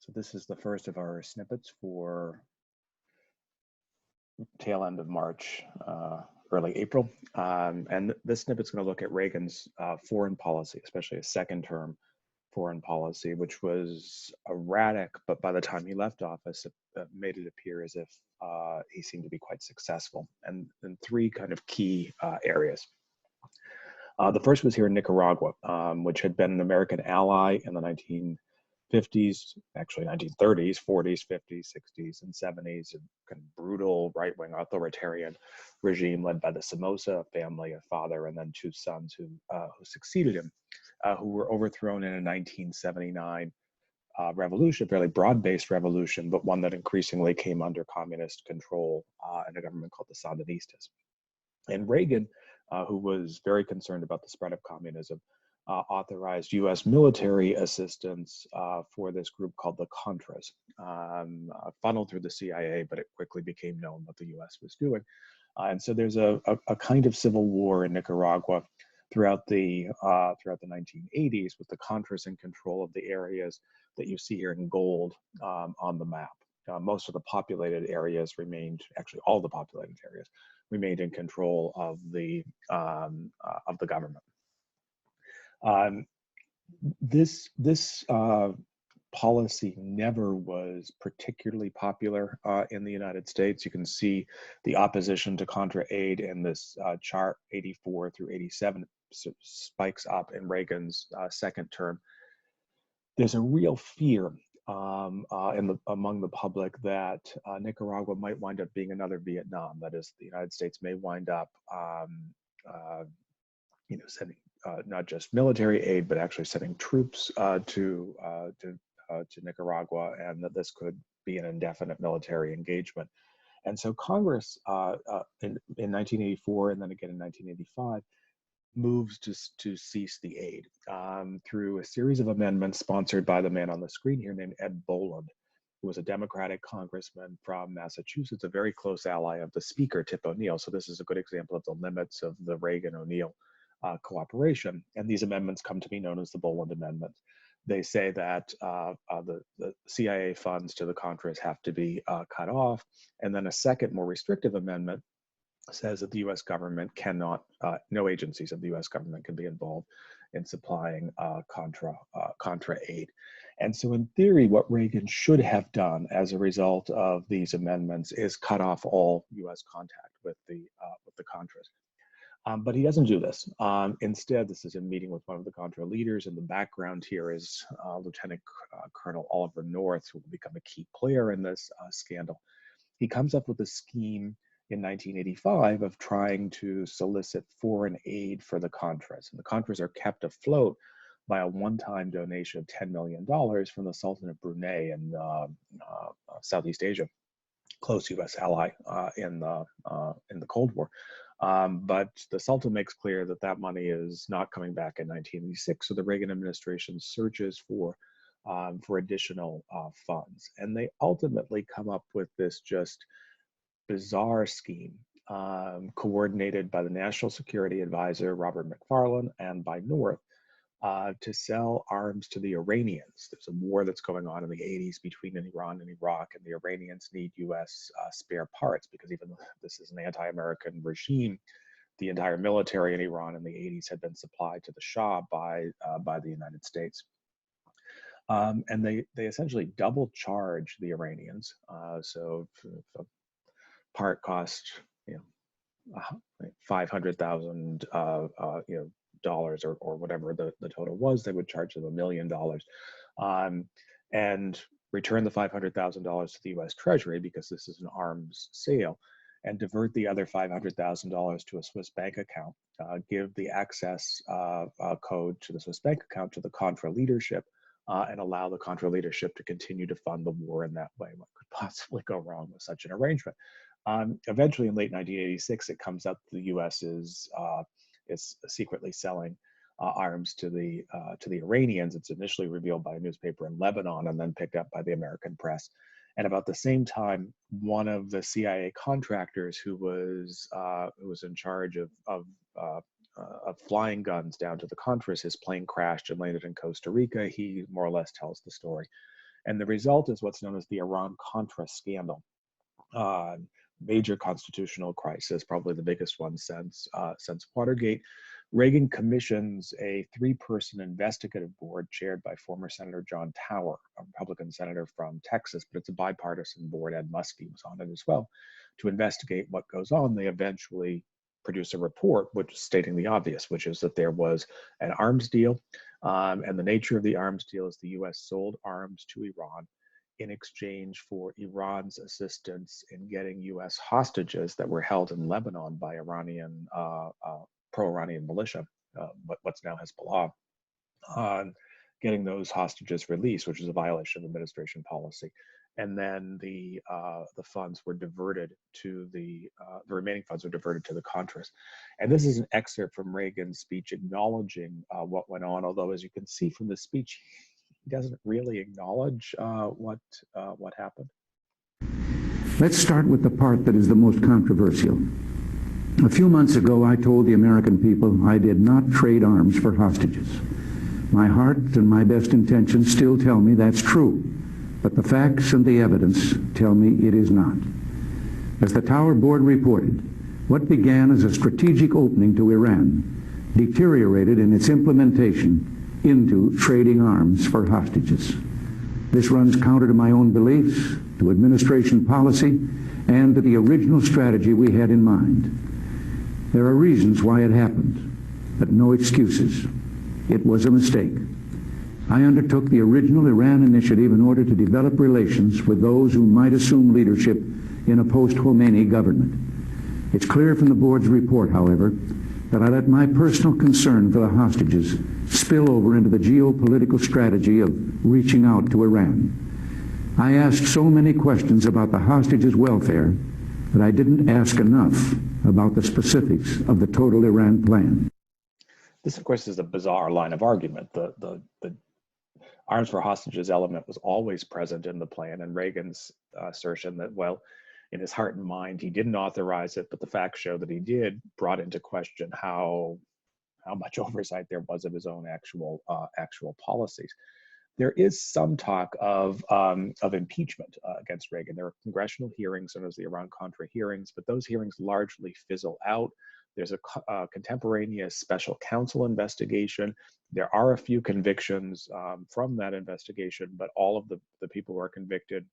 So this is the first of our snippets for tail end of March, early April. And this snippet's going to look at Reagan's foreign policy, especially his second term foreign policy, which was erratic, but by the time he left office, it made it appear as if he seemed to be quite successful, and in three kind of key areas. The first was here in Nicaragua, which had been an American ally in the 1950s, actually 1930s, 40s, 50s, 60s, and 70s, a kind of brutal right-wing authoritarian regime led by the Somoza family, a father and then two sons who succeeded him, who were overthrown in a 1979 revolution, a fairly broad-based revolution, but one that increasingly came under communist control in a government called the Sandinistas. And Reagan, who was very concerned about the spread of communism, authorized U.S. military assistance for this group called the Contras, funneled through the CIA, but it quickly became known what the U.S. was doing. And so there's a kind of civil war in Nicaragua throughout the 1980s, with the Contras in control of the areas that you see here in gold on the map. Most of the populated areas remained, actually all the populated areas remained in control of the government. This policy never was particularly popular in the United States. You can see the opposition to Contra aid in this chart, 84 through 87, spikes up in Reagan's second term. There's a real fear among the public that Nicaragua might wind up being another Vietnam. That is, the United States may wind up, sending not just military aid, but actually sending troops to Nicaragua, and that this could be an indefinite military engagement. And so Congress in 1984 and then again in 1985 moves to cease the aid through a series of amendments sponsored by the man on the screen here named Ed Boland, who was a Democratic congressman from Massachusetts, a very close ally of the Speaker, Tip O'Neill. So this is a good example of the limits of the Reagan-O'Neill cooperation. And these amendments come to be known as the Boland Amendments. They say that the CIA funds to the Contras have to be cut off. And then a second, more restrictive amendment says that the U.S. government cannot, no agencies of the U.S. government can be involved in supplying Contra aid. And so in theory, what Reagan should have done as a result of these amendments is cut off all U.S. contact with the Contras. But he doesn't do this. Instead, this is a meeting with one of the Contra leaders. In the background here is Lieutenant Colonel Oliver North, who will become a key player in this scandal. He comes up with a scheme in 1985 of trying to solicit foreign aid for the Contras. And the Contras are kept afloat by a one-time donation of $10 million from the Sultan of Brunei in Southeast Asia, close U.S. ally in the Cold War. But the Sultan makes clear that that money is not coming back in 1986. So the Reagan administration searches for additional funds, and they ultimately come up with this just bizarre scheme coordinated by the National Security Advisor, Robert McFarlane, and by North to sell arms to the Iranians. There's a war that's going on in the 80s between Iran and Iraq, and the Iranians need U.S. spare parts because even though this is an anti-American regime, the entire military in Iran in the 80s had been supplied to the Shah by the United States. And they essentially double charge the Iranians. So if a part cost, $500,000, dollars or whatever the total was, they would charge them $1 million and return the $500,000 to the U.S. Treasury because this is an arms sale, and divert the other $500,000 to a Swiss bank account, give the access code to the Swiss bank account to the Contra leadership, and allow the Contra leadership to continue to fund the war in that way. What could possibly go wrong with such an arrangement? Eventually, in late 1986, it comes up the U.S. is secretly selling arms to the Iranians. It's initially revealed by a newspaper in Lebanon and then picked up by the American press. And about the same time, one of the CIA contractors who was in charge of flying guns down to the Contras, his plane crashed and landed in Costa Rica. He more or less tells the story And the result is what's known as the Iran-Contra scandal. Major constitutional crisis, probably the biggest one since Watergate. Reagan commissions a 3-person investigative board chaired by former Senator John Tower, a Republican senator from Texas, but it's a bipartisan board. Ed Muskie was on it as well, to investigate what goes on. They eventually produce a report which is stating the obvious, which is that there was an arms deal, and the nature of the arms deal is the U.S. sold arms to Iran in exchange for Iran's assistance in getting U.S. hostages that were held in Lebanon by Iranian pro-Iranian militia, what's now Hezbollah, getting those hostages released, which is a violation of administration policy. And then the funds were diverted to the remaining funds were diverted to the Contras. And this is an excerpt from Reagan's speech acknowledging what went on, although as you can see from the speech, he doesn't really acknowledge what happened. Let's start with the part that is the most controversial. A few months ago, I told the American people I did not trade arms for hostages. My heart and my best intentions still tell me that's true, but the facts and the evidence tell me it is not. As the Tower Board reported, what began as a strategic opening to Iran deteriorated in its implementation into trading arms for hostages. This runs counter to my own beliefs, to administration policy, and to the original strategy we had in mind. There are reasons why it happened, but no excuses. It was a mistake. I undertook the original Iran initiative in order to develop relations with those who might assume leadership in a post-Khomeini government. It's clear from the board's report, however, that I let my personal concern for the hostages spill over into the geopolitical strategy of reaching out to Iran. I asked so many questions about the hostages' welfare that I didn't ask enough about the specifics of the total Iran plan. This, of course, is a bizarre line of argument. The arms for hostages element was always present in the plan, and Reagan's assertion that, well, in his heart and mind, he didn't authorize it, but the facts show that he did, brought into question how much oversight there was of his own actual policies. There is some talk of impeachment against Reagan. There are congressional hearings, known as the IranContra hearings, but those hearings largely fizzle out. There's a contemporaneous special counsel investigation. There are a few convictions from that investigation, but all of the people who are convicted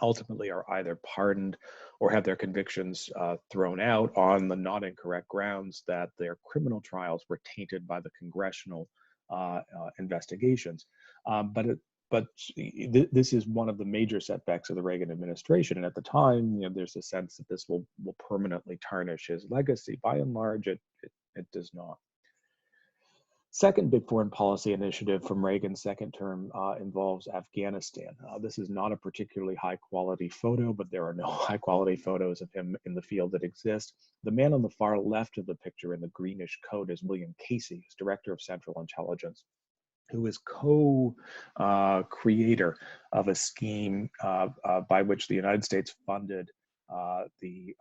ultimately are either pardoned or have their convictions thrown out on the not incorrect grounds that their criminal trials were tainted by the congressional investigations. But this is one of the major setbacks of the Reagan administration. And at the time, there's a sense that this will permanently tarnish his legacy. By and large, it does not. Second big foreign policy initiative from Reagan's second term involves Afghanistan. This is not a particularly high quality photo, but there are no high quality photos of him in the field that exist. The man on the far left of the picture in the greenish coat is William Casey, who's Director of Central Intelligence, who is co-creator of a scheme by which the United States funded the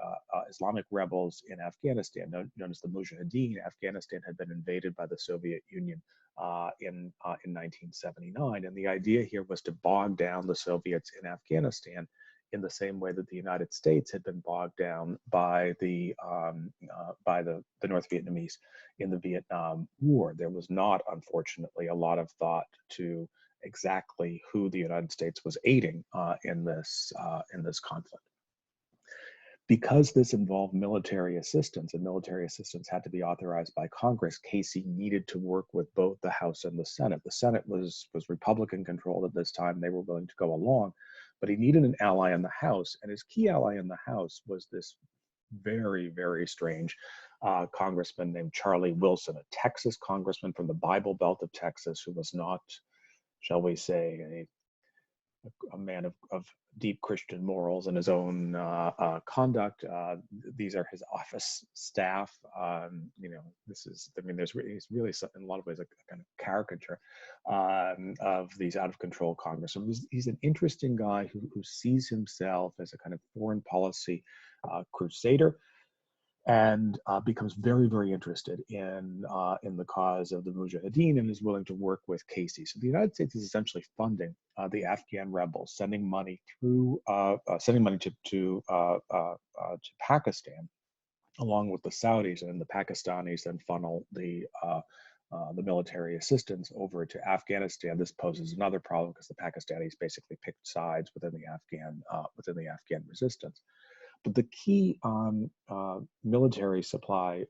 Islamic rebels in Afghanistan, known as the Mujahideen. Afghanistan had been invaded by the Soviet Union in 1979, and the idea here was to bog down the Soviets in Afghanistan in the same way that the United States had been bogged down by the North Vietnamese in the Vietnam War. There was not, unfortunately, a lot of thought to exactly who the United States was aiding in this conflict. Because this involved military assistance, and military assistance had to be authorized by Congress, Casey needed to work with both the House and the Senate. The Senate was Republican controlled at this time. They were willing to go along, but he needed an ally in the House, and his key ally in the House was this very, very strange congressman named Charlie Wilson, a Texas congressman from the Bible Belt of Texas, who was not, shall we say, a man of deep Christian morals in his own conduct. These are his office staff. He's really, in a lot of ways, a kind of caricature of these out of control congressmen. He's an interesting guy who sees himself as a kind of foreign policy crusader, and becomes very, very interested in the cause of the Mujahideen and is willing to work with Casey. So the United States is essentially funding the Afghan rebels, sending money through, sending money to Pakistan, along with the Saudis, and the Pakistanis then funnel the military assistance over to Afghanistan. This poses another problem because the Pakistanis basically picked sides within the Afghan resistance. But the key military supply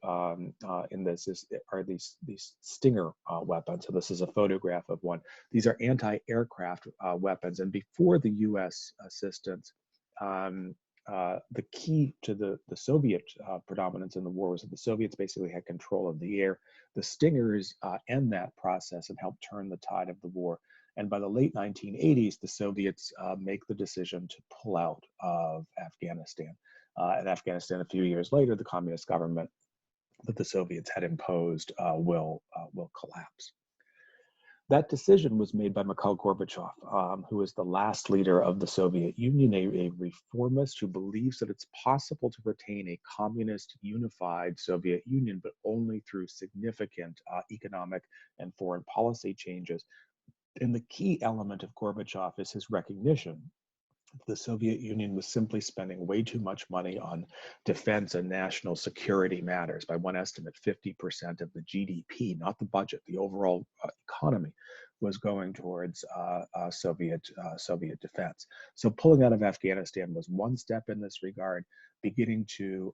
in this are these Stinger weapons. So this is a photograph of one. These are anti-aircraft weapons, and before the U.S. assistance, the key to the Soviet predominance in the war was that the Soviets basically had control of the air. The Stingers end that process and help turn the tide of the war. And by the late 1980s, the Soviets make the decision to pull out of Afghanistan. And Afghanistan, a few years later, the communist government that the Soviets had imposed will collapse. That decision was made by Mikhail Gorbachev, who is the last leader of the Soviet Union, a reformist who believes that it's possible to retain a communist, unified Soviet Union, but only through significant economic and foreign policy changes. And the key element of Gorbachev is his recognition the Soviet Union was simply spending way too much money on defense and national security matters. By one estimate, 50% of the GDP, not the budget, the overall economy, was going towards Soviet defense. So pulling out of Afghanistan was one step in this regard. Beginning to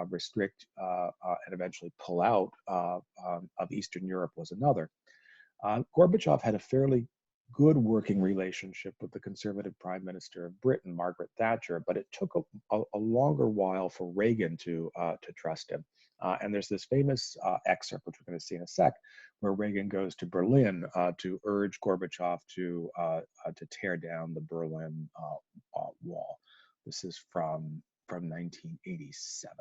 restrict and eventually pull out of Eastern Europe was another. Gorbachev had a fairly good working relationship with the conservative prime minister of Britain, Margaret Thatcher, but it took a longer while for Reagan to trust him. And there's this famous excerpt, which we're going to see in a sec, where Reagan goes to Berlin to urge Gorbachev to tear down the Berlin Wall. This is from 1987.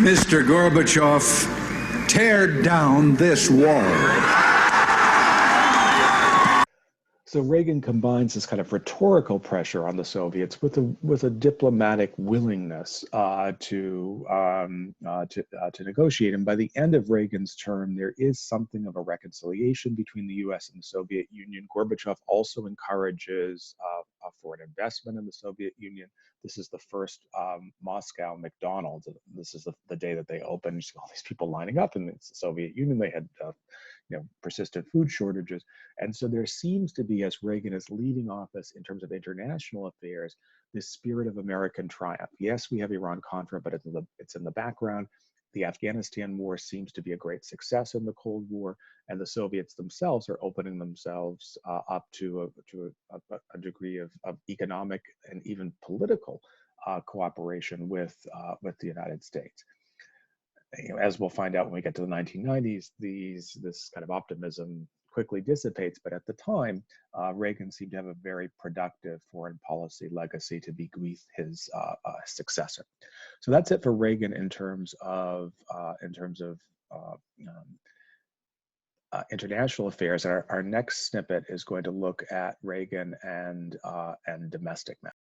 Mr. Gorbachev, tear down this wall. So Reagan combines this kind of rhetorical pressure on the Soviets with a diplomatic willingness to negotiate. And by the end of Reagan's term, there is something of a reconciliation between the U.S. and the Soviet Union. Gorbachev also encourages foreign investment in the Soviet Union. This is the first Moscow McDonald's. This is the day that they opened. You see all these people lining up in the Soviet Union. They had persistent food shortages. And so there seems to be, as Reagan is leading office in terms of international affairs, this spirit of American triumph. Yes, we have IranContra, but it's in the background. The Afghanistan war seems to be a great success in the Cold War, and the Soviets themselves are opening themselves up to a degree of economic and even political cooperation with the United States. As we'll find out when we get to the 1990s, this kind of optimism quickly dissipates. But at the time, Reagan seemed to have a very productive foreign policy legacy to bequeath his successor. So that's it for Reagan in terms of international affairs. Our next snippet is going to look at Reagan and domestic matters.